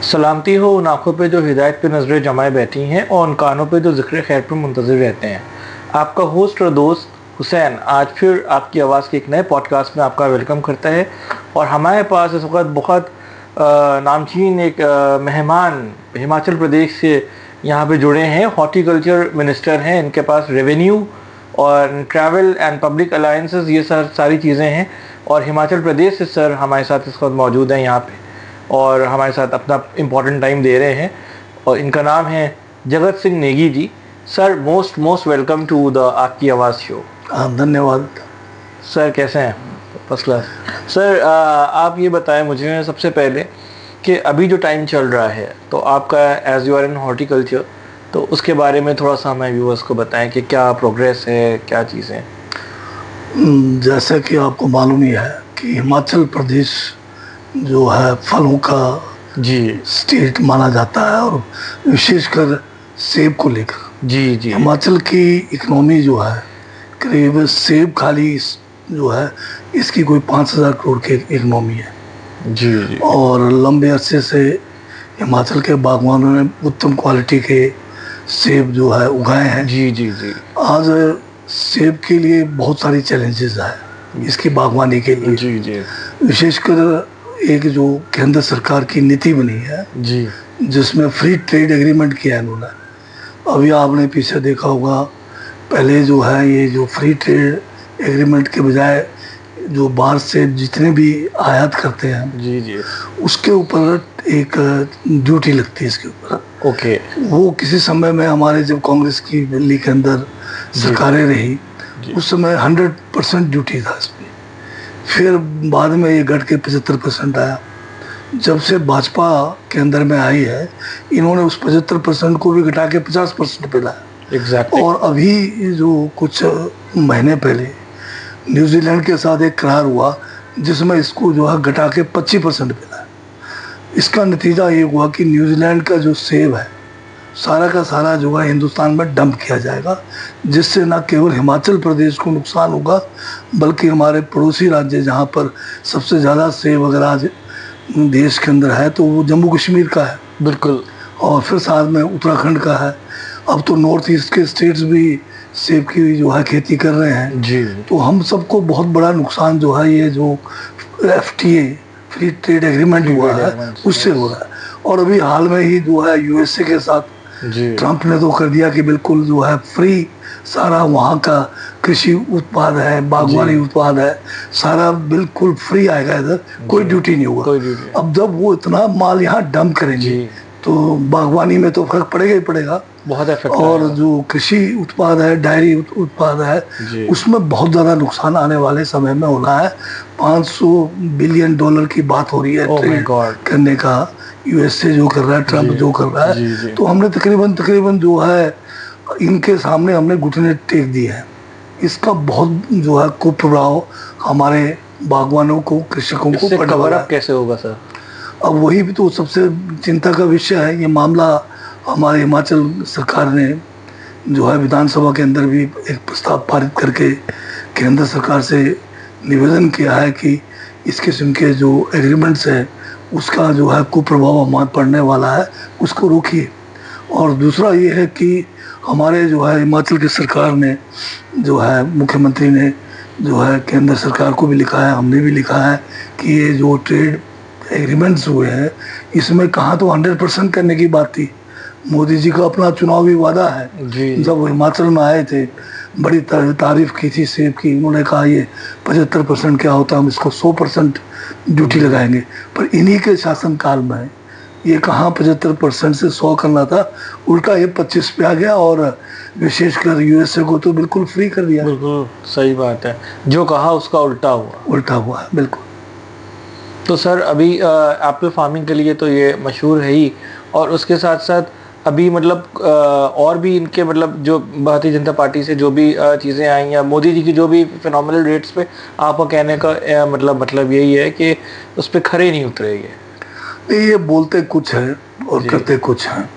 सलामती हो उन आँखों पे जो हिदायत पे नज़रें जमाए बैठी हैं और उन कानों पे जो ज़िक्र खैर पे मुंतज़िर रहते हैं। आपका होस्ट और दोस्त हुसैन आज फिर आपकी आवाज़ के एक नए पॉडकास्ट में आपका वेलकम करता है। और हमारे पास इस वक्त बहुत नामचीन एक मेहमान हिमाचल प्रदेश से यहाँ पे जुड़े हैं। हॉर्टिकल्चर मिनिस्टर हैं, इनके पास रेवेन्यू और ट्रैवल एंड पब्लिक अलायंसेस ये सारी चीज़ें हैं। और हिमाचल प्रदेश से सर हमारे साथ इस वक्त मौजूद हैं यहाँ पे और हमारे साथ अपना इम्पोर्टेंट टाइम दे रहे हैं। और इनका नाम है Jagat Singh Negi ji. Sir most welcome to the आपकी आवाज़ शो। धन्यवाद सर, कैसे हैं? First class. सर आप ये बताएं मुझे सबसे पहले कि अभी जो टाइम चल रहा है तो आपका as you are in horticulture, तो उसके बारे में थोड़ा सा हमें व्यूअर्स को बताएं कि क्या प्रोग्रेस है, क्या चीज़ें। जैसे कि आपको मालूम ही है कि हिमाचल प्रदेश जो है फलों का जी स्टेट माना जाता है और विशेषकर सेब को लेकर जी जी हिमाचल की इकोनॉमी जो है करीब सेब खाली जो है इसकी कोई 5,000 करोड़ की इकोनॉमी है। जी जी और लंबे अरसे से हिमाचल के बागवानों ने उत्तम क्वालिटी के सेब जो है उगाए हैं। जी जी जी आज सेब के लिए बहुत सारी चैलेंजेस है इसकी बागवानी के लिए। जी जी विशेषकर एक जो केंद्र सरकार की नीति बनी है जी जिसमें फ्री ट्रेड एग्रीमेंट किया है इन्होंने। अभी आपने पीछे देखा होगा, पहले जो है ये जो फ्री ट्रेड एग्रीमेंट के बजाय जो बाहर से जितने भी आयात करते हैं जी जी उसके ऊपर एक ड्यूटी लगती है इसके ऊपर। ओके। वो किसी समय में हमारे जब कांग्रेस की दिल्ली के अंदर सरकारें रही उस समय 100% ड्यूटी था इस पर। फिर बाद में ये घट के 75% आया। जब से भाजपा के अंदर में आई है इन्होंने उस 75% को भी घटा के 50% पे लाया। एग्जैक्टली। और अभी जो कुछ महीने पहले न्यूजीलैंड के साथ एक करार हुआ जिसमें इसको जो है घटा के 25% पे लाया। इसका नतीजा ये हुआ कि न्यूजीलैंड का जो सेब है सारा का सारा जो है हिंदुस्तान में डंप किया जाएगा, जिससे न केवल हिमाचल प्रदेश को नुकसान होगा बल्कि हमारे पड़ोसी राज्य जहाँ पर सबसे ज़्यादा सेब अगर आज देश के अंदर है तो वो जम्मू कश्मीर का है। बिल्कुल। और फिर साथ में उत्तराखंड का है। अब तो नॉर्थ ईस्ट के स्टेट्स भी सेब की जो है खेती कर रहे हैं। जी। तो हम सबको बहुत बड़ा नुकसान जो है ये जो FTA फ्री ट्रेड एग्रीमेंट हुआ है उससे हो रहा है। और अभी हाल में ही जो है USA के साथ ट्रंप ने तो कर दिया कि बिल्कुल जो है फ्री सारा वहाँ का कृषि उत्पाद है, बागवानी उत्पाद है, सारा बिल्कुल फ्री आएगा, इधर कोई ड्यूटी नहीं होगा। अब जब वो इतना माल यहाँ डंप करेंगे तो बागवानी में तो फर्क पड़ेगा ही पड़ेगा, बहुत इफेक्ट। और जो कृषि उत्पाद है, डायरी उत्पाद है, उसमें बहुत ज़्यादा नुकसान आने वाले समय में होना है। $500 बिलियन की बात हो रही है ट्रेड करने का, USA जो कर रहा है, ट्रंप जो कर रहा है। तो हमने तकरीबन जो है इनके सामने हमने घुटने टेक दिए हैं। इसका बहुत जो है कुप्रभाव हमारे बागवानों को, कृषकों को पड़ने वाला है। कैसे होगा सर? अब वही भी तो सबसे चिंता का विषय है। ये मामला हमारे हिमाचल सरकार ने जो है विधानसभा के अंदर भी एक प्रस्ताव पारित करके केंद्र सरकार से निवेदन किया है कि इस किस्म के जो एग्रीमेंट्स है उसका जो है कुप्रभाव हमारे पड़ने वाला है, उसको रोकिए। और दूसरा ये है कि हमारे जो है हिमाचल की सरकार ने जो है मुख्यमंत्री ने जो है केंद्र सरकार को भी लिखा है, हमने भी लिखा है कि ये जो ट्रेड एग्रीमेंट्स हुए हैं इसमें कहाँ तो 100% करने की बात थी। मोदी जी का अपना चुनावी वादा है। जब वो हिमाचल में आए थे बड़ी तारीफ की थी सेब की। उन्होंने कहा ये 75% क्या होता है, हम इसको 100% ड्यूटी लगाएंगे। पर इन्हीं के शासनकाल में ये कहाँ 75% से 100 करना था, उल्टा ये 25 पे आ गया और विशेषकर USA को तो बिल्कुल फ्री कर दिया। बिल्कुल सही बात है, जो कहा उसका उल्टा हुआ है। बिल्कुल। तो सर अभी एप्पल फार्मिंग के लिए तो ये मशहूर है ही, और उसके साथ साथ अभी मतलब और भी इनके मतलब जो भारतीय जनता पार्टी से जो भी चीज़ें आई या मोदी जी की जो भी फिनोमिनल रेट्स पे आपका कहने का मतलब यही है कि उस पर खरे नहीं उतरेंगे। ये बोलते कुछ है और करते कुछ हैं।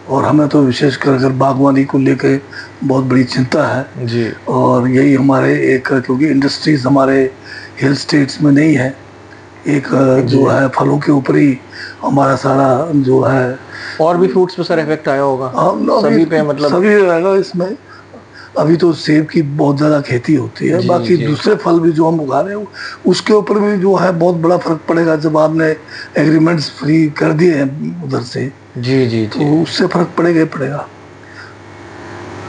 और हमें तो विशेषकर अगर बागवानी को लेके बहुत बड़ी चिंता है जी। और यही हमारे एक, क्योंकि इंडस्ट्रीज हमारे हिल स्टेट्स में नहीं है, एक जो है फलों के ऊपर ही हमारा सारा जो है। और भी फ्रूट्स पे सर इफेक्ट आया होगा सभी पे, मतलब सभी रहेगा इसमें। अभी तो सेब की बहुत ज़्यादा खेती होती है, जी, बाकी जी। दूसरे फल भी जो हम उगा रहे हैं उसके ऊपर भी जो है बहुत बड़ा फर्क पड़ेगा जब आपने एग्रीमेंट्स फ्री कर दिए हैं उधर से, जी जी जी। तो उससे फर्क पड़ेगा ही पड़ेगा।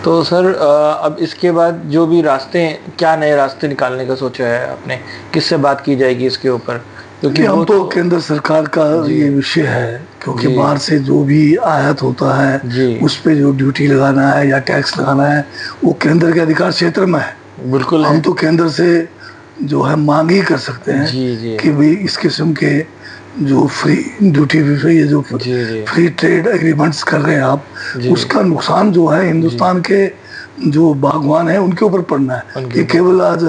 तो सर अब इसके बाद जो भी रास्ते, क्या नए रास्ते निकालने का सोचा है आपने, किससे बात की जाएगी इसके ऊपर, क्योंकि कि हम वो तो केंद्र सरकार का जी। ये विषय है, क्योंकि जी। बाहर से जो भी आयात होता है जी। उस पे जो ड्यूटी लगाना है या टैक्स लगाना है वो केंद्र के अधिकार क्षेत्र में है। बिल्कुल है। हम तो केंद्र से जो है मांग ही कर सकते हैं जी जी कि भाई इस किस्म के जो फ्री ड्यूटी फ्री ये जो जी जी फ्री ट्रेड एग्रीमेंट्स कर रहे हैं आप, जी। उसका नुकसान जो है हिंदुस्तान के जो बागवान है उनके ऊपर पड़ना है। उनके ये केवल आज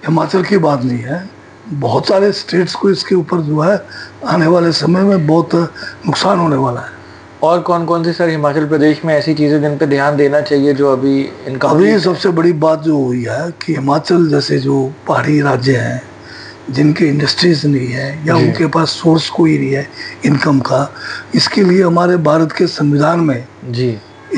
हिमाचल की बात नहीं है, बहुत सारे स्टेट्स को इसके ऊपर जो है आने वाले समय में बहुत नुकसान होने वाला है। और कौन कौन सी सर हिमाचल प्रदेश में ऐसी चीजें जिन पे ध्यान देना चाहिए जो अभी इनका अभी सबसे बड़ी बात जो हुई है कि हिमाचल जैसे जो पहाड़ी राज्य हैं जिनके इंडस्ट्रीज नहीं है या जी। उनके पास सोर्स कोई नहीं है इनकम का, इसके लिए हमारे भारत के संविधान में जी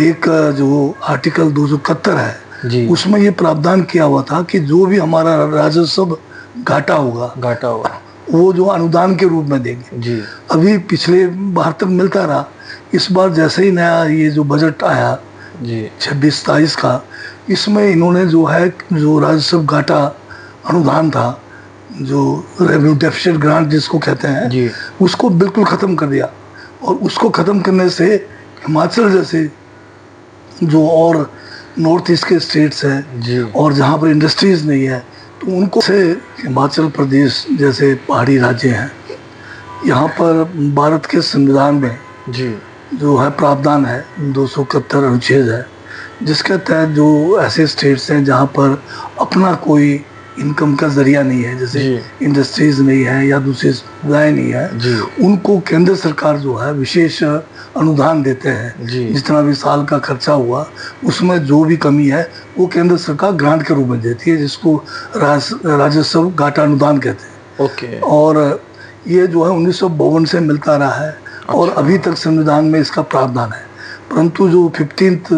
एक जो आर्टिकल 271 है जी उसमें ये प्रावधान किया हुआ था कि जो भी हमारा राजस्व घाटा होगा घाटा हुआ वो जो अनुदान के रूप में देंगे। जी अभी पिछले बार तक मिलता रहा, इस बार जैसे ही नया ये जो बजट आया जी 26-27 का, इसमें इन्होंने जो है जो राजस्व घाटा अनुदान था, जो रेवेन्यू डेफिसिट ग्रांट जिसको कहते हैं, जी उसको बिल्कुल ख़त्म कर दिया। और उसको ख़त्म करने से हिमाचल जैसे जो और नॉर्थ ईस्ट के स्टेट्स हैं जी और जहाँ पर इंडस्ट्रीज़ नहीं है, तो उनको से हिमाचल प्रदेश जैसे पहाड़ी राज्य हैं, यहाँ पर भारत के संविधान में जी जो है प्रावधान है 271 अनुच्छेद है, जिसके तहत जो ऐसे स्टेट्स हैं जहाँ पर अपना कोई इनकम का जरिया नहीं है, जैसे जी। इंडस्ट्रीज नहीं है या दूसरी सुविधाएं नहीं है, जी उनको केंद्र सरकार जो है विशेष अनुदान देते हैं। जी जितना भी साल का खर्चा हुआ उसमें जो भी कमी है वो केंद्र सरकार ग्रांट के रूप में देती है, जिसको राजस्व घाटा अनुदान कहते हैं। ओके। और ये जो है 1952 से मिलता रहा है और अभी तक संविधान में इसका प्रावधान है, परंतु जो 15th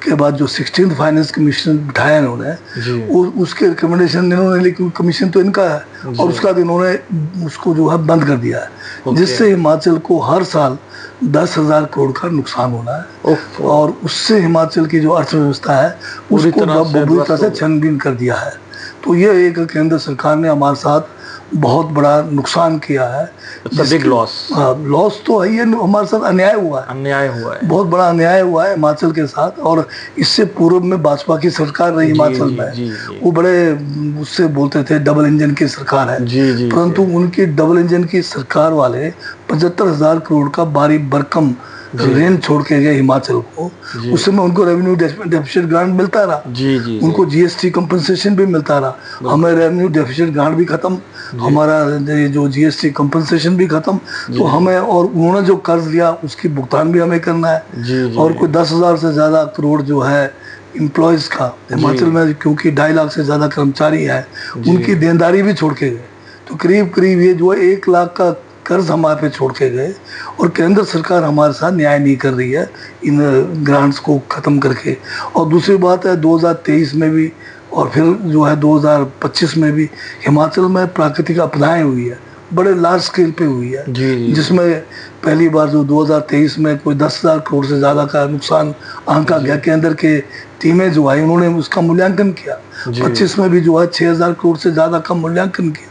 के बाद जो 16th फाइनेंस कमीशन बिठाया इन्होंने, जी उसके रिकमेंडेशन इन्होंने, लेकिन कमीशन तो इनका है और उसके बाद इन्होंने उसको जो है बंद कर दिया है, ओके। जिससे हिमाचल को हर साल 10,000 करोड़ का नुकसान होना है। ओफ। और उससे हिमाचल की जो अर्थव्यवस्था है उसको पूरी तरह से छानबीन कर दिया है। तो ये एक केंद्र सरकार ने हमारे साथ बहुत बड़ा नुकसान किया है, बिग लॉस। लॉस तो है, ये हमारे साथ अन्याय हुआ है, अन्याय हुआ है, बहुत बड़ा अन्याय हुआ है हिमाचल के साथ। और इससे पूर्व में भाजपा की सरकार रही हिमाचल में, जी वो बड़े उससे बोलते थे डबल इंजन की सरकार है, जी जी परंतु उनकी डबल इंजन की सरकार वाले 75,000 करोड़ का भारी भरकम ऋण छोड़ के गए हिमाचल को। उस समय उनको रेवेन्यू डेफिसिट ग्रांट मिलता रहा, जी जी उनको जीएसटी कंपनसेशन भी मिलता रहा, हमें रेवेन्यू डेफिसिट ग्रांट भी खत्म, हमारा जो जीएसटी कंपनसेशन भी खत्म, तो हमें, और उन्होंने जो कर्ज लिया उसकी भुगतान भी हमें करना है। जी और कोई 10,000 से ज़्यादा करोड़ जो है एम्प्लॉयज़ का हिमाचल में, क्योंकि 2.5 लाख से ज़्यादा कर्मचारी है, उनकी देनदारी भी छोड़ के गए। तो करीब करीब ये जो है 1 लाख का कर्ज हमारे पे छोड़ के गए। और केंद्र सरकार हमारे साथ न्याय नहीं कर रही है इन ग्रांट्स को ख़त्म करके। और दूसरी बात है 2023 में भी और फिर जो है 2025 में भी हिमाचल में प्राकृतिक आपदाएं हुई है, बड़े लार्ज स्केल पे हुई है, जिसमें पहली बार जो 2023 में कोई 10,000 करोड़ से ज़्यादा का नुकसान आंका गया। केंद्र के टीमें जो आई उन्होंने उसका मूल्यांकन किया। 25 में भी जो है 6,000 करोड़ से ज़्यादा का मूल्यांकन किया।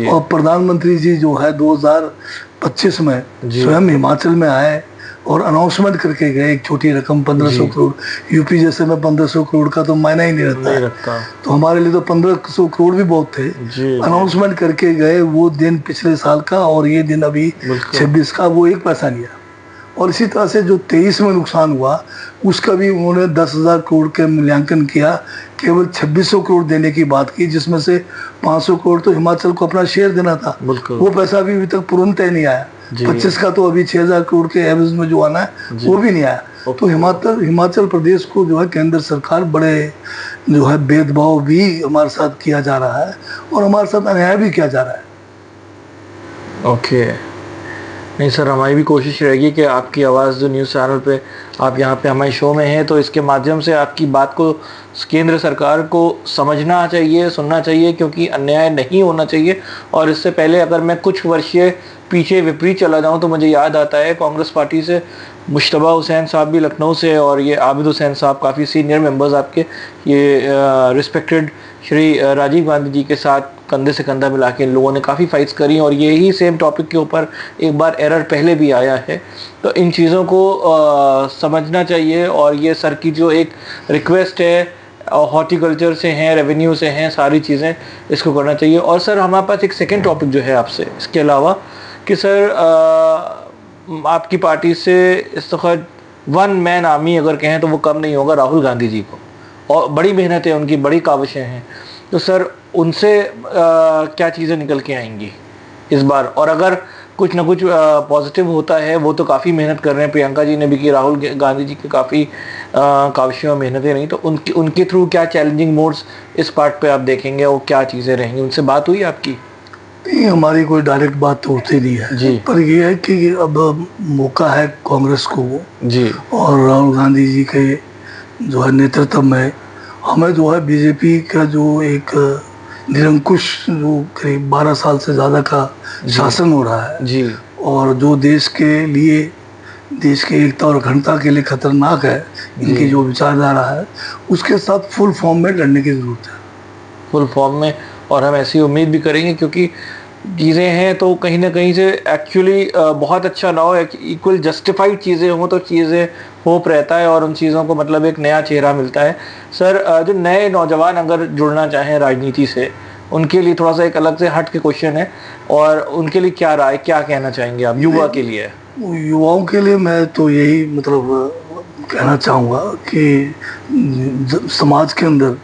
और प्रधानमंत्री जी जो है 2025 में स्वयं हिमाचल में आए और अनाउंसमेंट करके गए एक छोटी रकम 1500 करोड़। यूपी जैसे में 1500 करोड़ का तो मायना ही नहीं रहता, तो हमारे लिए तो 1500 करोड़ भी बहुत थे। अनाउंसमेंट करके गए वो दिन पिछले साल का, और ये दिन अभी 26 का, वो 1 पैसा नहीं आया। और इसी तरह से जो 23 में नुकसान हुआ उसका भी उन्होंने 10,000 करोड़ के मूल्यांकन किया, केवल 2600 करोड़ देने की बात की, जिसमें से 500 करोड़ तो हिमाचल को अपना शेयर देना था, वो पैसा भी अभी तक तुरंत नहीं आया। 25 का तो अभी 6,000 करोड़ के एवरेज में जो आना है वो भी नहीं आया। तो हिमाचल प्रदेश को जो है केंद्र सरकार बड़े जो है भेदभाव भी हमारे साथ किया जा रहा है और हमारे साथ अन्याय भी किया जा रहा है। ओके। नहीं सर, हमारी भी कोशिश रहेगी कि आपकी आवाज़ जो न्यूज़ चैनल पे आप यहाँ पे हमारे शो में हैं, तो इसके माध्यम से आपकी बात को केंद्र सरकार को समझना चाहिए, सुनना चाहिए, क्योंकि अन्याय नहीं होना चाहिए। और इससे पहले अगर मैं कुछ वर्षीय पीछे विपरीत चला जाऊँ तो मुझे याद आता है कांग्रेस पार्टी से मुश्तबा हुसैन साहब भी लखनऊ से, और ये आबिद हुसैन साहब काफ़ी सीनियर मेंबर्स आपके, ये रिस्पेक्टेड श्री राजीव गांधी जी के साथ कंधे से कंधा मिला के इन लोगों ने काफ़ी फाइट्स करी, और यही सेम टॉपिक के ऊपर एक बार एरर पहले भी आया है। तो इन चीज़ों को समझना चाहिए, और ये सर की जो एक रिक्वेस्ट है, हॉर्टिकल्चर से हैं, रेवेन्यू से हैं, सारी चीज़ें इसको करना चाहिए। और सर हमारे पास एक सेकंड टॉपिक जो है आपसे इसके अलावा, कि सर आपकी पार्टी से इस वक्त वन मैन आर्मी अगर कहें तो वो कम नहीं होगा राहुल गांधी जी को, और बड़ी मेहनत है उनकी, बड़ी काविशें हैं। तो सर उनसे क्या चीज़ें निकल के आएंगी इस बार? और अगर कुछ ना कुछ पॉजिटिव होता है, वो तो काफ़ी मेहनत कर रहे हैं, प्रियंका जी ने भी की, राहुल गांधी जी की काफ़ी काविशें और मेहनतें नहीं, तो उनके थ्रू क्या चैलेंजिंग मोड्स इस पार्ट पे आप देखेंगे, और क्या चीज़ें रहेंगी? उनसे बात हुई आपकी? नहीं, हमारी कोई डायरेक्ट बात तो होती नहीं है जी। पर यह है कि अब मौका है कांग्रेस को जी। और राहुल गांधी जी के जो है नेतृत्व में हमें जो है बीजेपी का जो एक निरंकुश जो करीब 12 साल से ज़्यादा का शासन हो रहा है जी। और जो देश के लिए, देश की एकता और अखंडता के लिए खतरनाक है, इनकी जो विचारधारा है उसके साथ फुल फॉर्म में लड़ने की ज़रूरत है। फुल फॉर्म में, और हम ऐसी उम्मीद भी करेंगे, क्योंकि चीज़ें हैं तो कहीं ना कहीं से एक्चुअली बहुत अच्छा ना हो, इक्वल जस्टिफाइड चीज़ें हों तो चीज़ें होप रहता है, और उन चीज़ों को मतलब एक नया चेहरा मिलता है। सर जो नए नौजवान अगर जुड़ना चाहें राजनीति से, उनके लिए थोड़ा सा एक अलग से हट के क्वेश्चन है, और उनके लिए क्या राय, क्या कहना चाहेंगे आप युवा के लिए? युवाओं के लिए मैं तो यही मतलब कहना चाहूँगा कि समाज के अंदर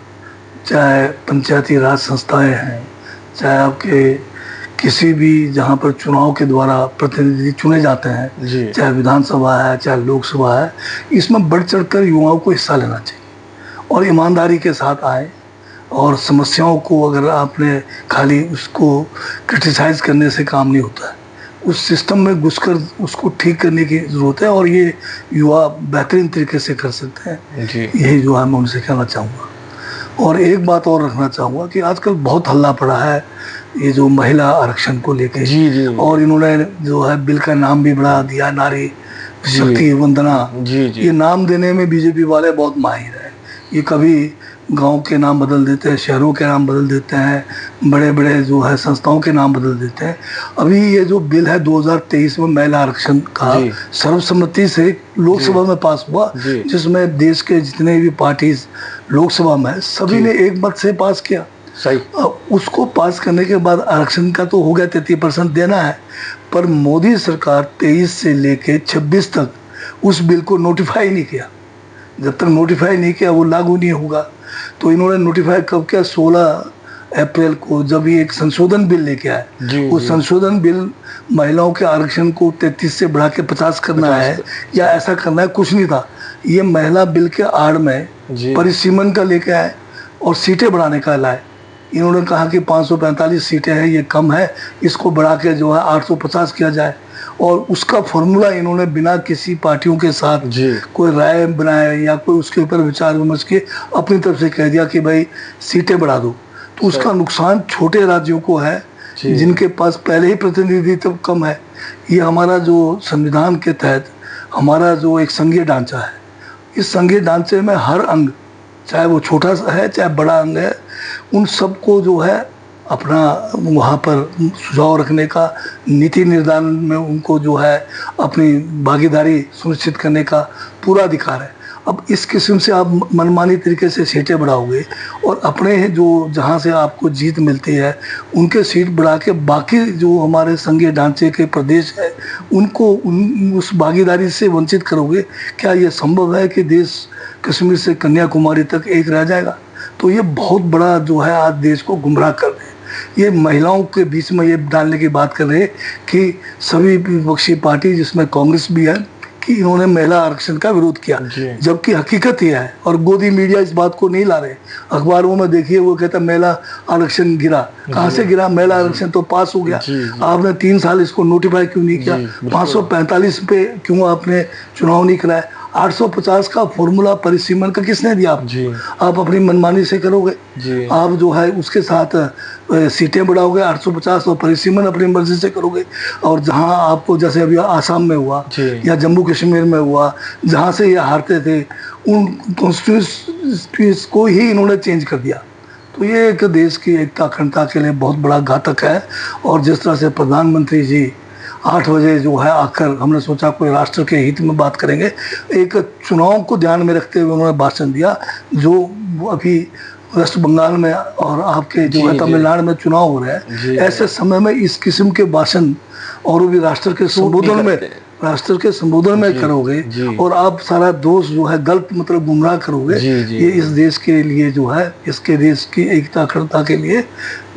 चाहे पंचायती राज संस्थाएं हैं, चाहे आपके किसी भी जहाँ पर चुनाव के द्वारा प्रतिनिधि चुने जाते हैं, चाहे विधानसभा है चाहे लोकसभा है, इसमें बढ़ चढ़कर युवाओं को हिस्सा लेना चाहिए और ईमानदारी के साथ आए। और समस्याओं को अगर आपने खाली उसको क्रिटिसाइज करने से काम नहीं होता है, उस सिस्टम में घुसकर उसको ठीक करने की ज़रूरत है, और ये युवा बेहतरीन तरीके से कर सकते हैं। यही जो है मैं उनसे कहना चाहूँगा। और एक बात और रखना चाहूँगा कि आजकल बहुत हल्ला पड़ा है ये जो महिला आरक्षण को लेके, और इन्होंने जो है बिल का नाम भी बढ़ा दिया, नारी शक्ति वंदना। ये नाम देने में बीजेपी वाले बहुत माहिर हैं। ये कभी गांव के नाम बदल देते हैं, शहरों के नाम बदल देते हैं, बड़े बड़े जो है संस्थाओं के नाम बदल देते हैं। अभी ये जो बिल है 2023 में महिला आरक्षण का सर्वसम्मति से लोकसभा में पास हुआ, जिसमें देश के जितने भी पार्टीज लोकसभा में सभी ने एक मत से पास किया। सही। उसको पास करने के बाद आरक्षण का तो हो गया 33% देना है, पर मोदी सरकार 23 से लेके 26 तक उस बिल को नोटिफाई नहीं किया। जब तक नोटिफाई नहीं किया वो लागू नहीं होगा। तो इन्होंने नोटिफाई कब किया? 16 अप्रैल को, जब ये एक संशोधन बिल लेके आए। वो संशोधन बिल महिलाओं के आरक्षण को 33 से बढ़ा के 50 करना है या ऐसा करना है, कुछ नहीं था। ये महिला बिल के आड़ में परिसीमन का लेके आए और सीटें बढ़ाने का लाए। इन्होंने कहा कि 545 सीटें हैं, ये कम है, इसको बढ़ा के जो है 850 किया जाए। और उसका फॉर्मूला इन्होंने बिना किसी पार्टियों के साथ कोई राय बनाए या कोई उसके ऊपर विचार विमर्श के अपनी तरफ से कह दिया कि भाई सीटें बढ़ा दो। तो उसका नुकसान छोटे राज्यों को है जिनके पास पहले ही प्रतिनिधित्व कम है। ये हमारा जो संविधान के तहत हमारा जो एक संघीय ढांचा है, इस संघीय ढांचे में हर अंग, चाहे वो छोटा सा है चाहे बड़ा अंग है, उन सबको जो है अपना वहाँ पर सुझाव रखने का, नीति निर्धारण में उनको जो है अपनी भागीदारी सुनिश्चित करने का पूरा अधिकार है। अब इस किस्म से आप मनमानी तरीके से सीटें बढ़ाओगे और अपने जो जहाँ से आपको जीत मिलती है उनके सीट बढ़ा के बाकी जो हमारे संघीय ढांचे के प्रदेश है उनको उस भागीदारी से वंचित करोगे। क्या ये संभव है कि देश कश्मीर से कन्याकुमारी तक एक रह जाएगा? तो ये बहुत बड़ा जो है आज देश को गुमराह कर रहे हैं। ये महिलाओं के बीच में ये डालने की बात कर रहे हैं कि सभी विपक्षी पार्टी जिसमें कांग्रेस भी है, कि इन्होंने महिला आरक्षण का विरोध किया, जी। जबकि हकीकत यह है, और गोदी मीडिया इस बात को नहीं ला रहे। अखबारों में देखिए वो कहता महिला आरक्षण गिरा, कहाँ से गिरा? महिला आरक्षण तो पास हो गया। जी, जी। आपने 3 साल इसको नोटिफाई क्यों नहीं किया? जी, बिल्कुल। 545 पे क्यों आपने चुनाव नहीं कराया? 850 का फॉर्मूला परिसीमन का किसने दिया? जी। आप अपनी मनमानी से करोगे। जी। आप जो है उसके साथ सीटें बढ़ाओगे 850 और परिसीमन अपनी मर्जी से करोगे। और जहां आपको, जैसे अभी आसाम में हुआ जी। या जम्मू कश्मीर में हुआ, जहां से ये हारते थे, उन कॉन्स्टिट्यूंसीज को ही इन्होंने चेंज कर दिया। तो ये एक देश की एकता अखंडता के लिए बहुत बड़ा घातक है। और जिस तरह से प्रधानमंत्री जी 8 बजे जो है आकर, हमने सोचा कोई राष्ट्र के हित में बात करेंगे, एक चुनाव को ध्यान में रखते हुए उन्होंने भाषण दिया। जो अभी वेस्ट बंगाल में और आपके जो है जी, तमिलनाडु में चुनाव हो रहे जी। हैं, ऐसे समय में इस किस्म के भाषण, और वो भी राष्ट्र के संबोधन में, जी, करोगे, जी। और आप सारा दोष जो है गलत मतलब गुमराह करोगे। जी, जी। ये इस देश के लिए जो है, इसके देश की एकता अखंडता के लिए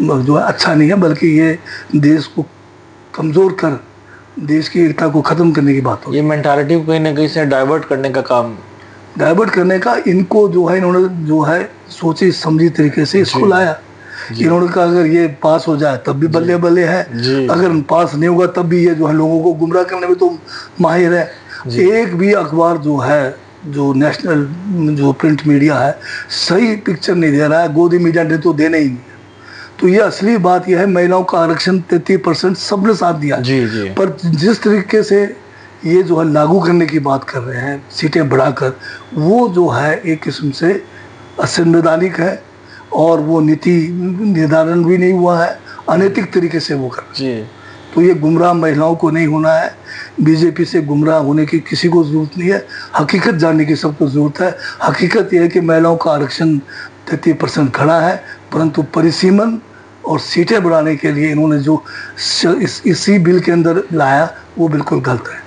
जो है अच्छा नहीं है, बल्कि ये देश को कमजोर कर देश की एकता को खत्म करने की बात होगी। ये मेंटालिटी को कहीं ना कहीं से डाइवर्ट करने का काम। डाइवर्ट करने का इनको जो है, इन्होंने जो है सोची समझी तरीके से इसको जी। लाया। इन्होंने कहा अगर ये पास हो जाए तब भी बल्ले बल्ले है, जी। अगर पास नहीं होगा तब भी ये जो है लोगों को गुमराह करने में तो माहिर है। जी। एक भी अखबार जो है, जो नेशनल जो प्रिंट मीडिया है, सही पिक्चर नहीं दे रहा है। गोदी मीडिया ने तो देने ही नहीं है। तो ये असली बात यह है, महिलाओं का आरक्षण 33% सबने साथ दिया। जी, जी। पर जिस तरीके से ये जो है लागू करने की बात कर रहे हैं सीटें बढ़ाकर, वो जो है एक किस्म से असंवैधानिक है, और वो नीति निर्धारण भी नहीं हुआ है, अनैतिक तरीके से वो कर रहे हैं। जी। तो ये गुमराह महिलाओं को नहीं होना है। बीजेपी से गुमराह होने की किसी को ज़रूरत नहीं है, हकीकत जानने की सबको ज़रूरत है। हकीकत यह है कि महिलाओं का आरक्षण 33% खड़ा है, परंतु परिसीमन और सीटें बढ़ाने के लिए इन्होंने जो इसी बिल के अंदर लाया वो बिल्कुल गलत है।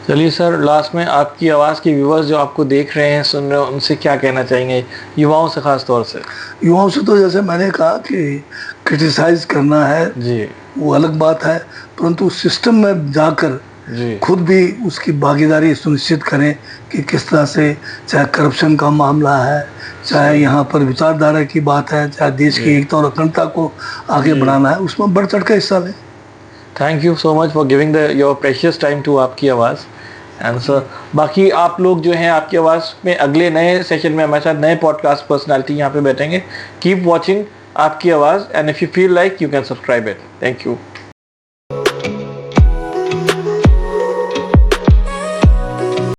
चलिए सर, लास्ट में आपकी आवाज़ के व्यूअर्स जो आपको देख रहे हैं, सुन रहे हैं, उनसे क्या कहना चाहेंगे, युवाओं से खास तौर से? युवाओं से तो जैसे मैंने कहा कि क्रिटिसाइज करना है जी। वो अलग बात है, परंतु सिस्टम में जाकर जी। खुद भी उसकी भागीदारी सुनिश्चित करें कि किस तरह से, चाहे करप्शन का मामला है, चाहे यहाँ पर विचारधारा की बात है, चाहे देश की एकता और अखंडता को आगे बढ़ाना है, उसमें बढ़ चढ़ कर हिस्सा लें। Thank you so much for giving your precious time to आपकी आवाज़। एंड सर, बाकी आप लोग जो हैं आपकी आवाज़ में अगले नए सेशन में हमारे साथ नए पॉडकास्ट पर्सनालिटी यहाँ पे बैठेंगे। कीप वॉचिंग आपकी आवाज़, and if you feel like you can subscribe it. Thank you.